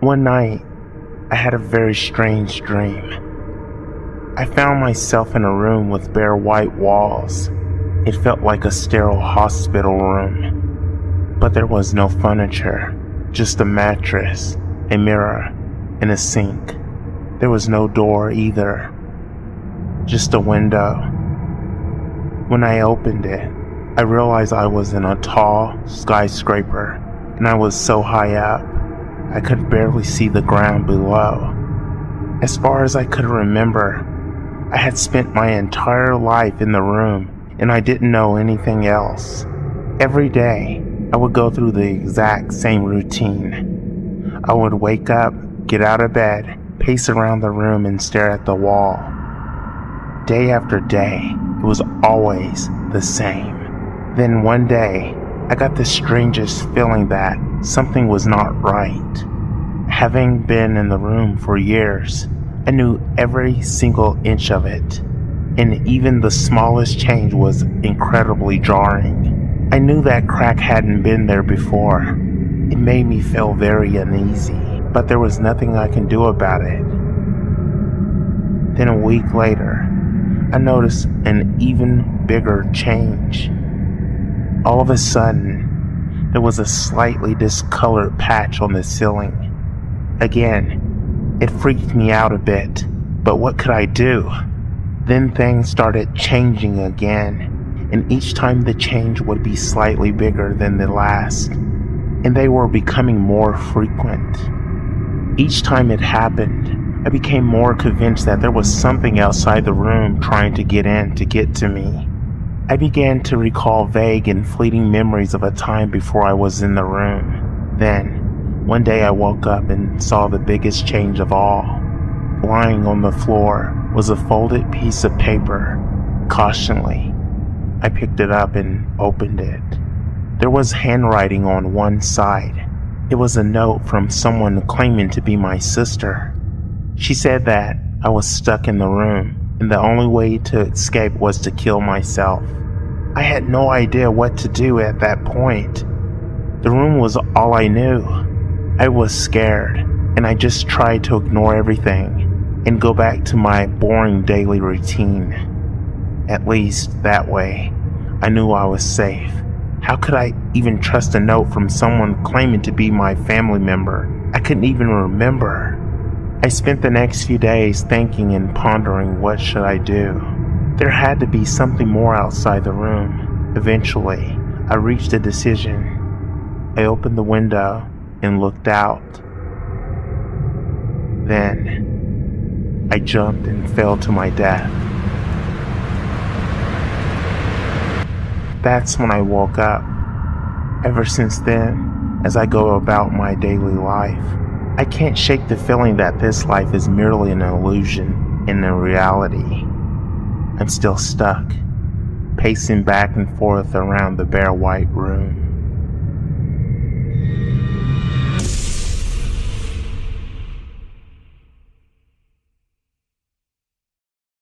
One night, I had a very strange dream. I found myself in a room with bare white walls. It felt like a sterile hospital room. But there was no furniture, just a mattress, a mirror, and a sink. There was no door either, just a window. When I opened it, I realized I was in a tall skyscraper, and I was so high up, I could barely see the ground below. As far as I could remember, I had spent my entire life in the room, and I didn't know anything else. Every day, I would go through the exact same routine. I would wake up, get out of bed, pace around the room, and stare at the wall. Day after day, it was always the same. Then one day, I got the strangest feeling that something was not right. Having been in the room for years, I knew every single inch of it, and even the smallest change was incredibly jarring. I knew that crack hadn't been there before. It made me feel very uneasy, but there was nothing I could do about it. Then a week later, I noticed an even bigger change. All of a sudden, there was a slightly discolored patch on the ceiling. Again, it freaked me out a bit, but what could I do? Then things started changing again, and each time the change would be slightly bigger than the last, and they were becoming more frequent. Each time it happened, I became more convinced that there was something outside the room trying to get in to get to me. I began to recall vague and fleeting memories of a time before I was in the room. Then, one day I woke up and saw the biggest change of all. Lying on the floor was a folded piece of paper. Cautiously, I picked it up and opened it. There was handwriting on one side. It was a note from someone claiming to be my sister. She said that I was stuck in the room, and the only way to escape was to kill myself. I had no idea what to do at that point. The room was all I knew. I was scared, and I just tried to ignore everything and go back to my boring daily routine. At least that way, I knew I was safe. How could I even trust a note from someone claiming to be my family member? I couldn't even remember. I spent the next few days thinking and pondering what should I do. There had to be something more outside the room. Eventually, I reached a decision. I opened the window and looked out. Then, I jumped and fell to my death. That's when I woke up. Ever since then, as I go about my daily life, I can't shake the feeling that this life is merely an illusion and a reality. I'm still stuck, pacing back and forth around the bare white room.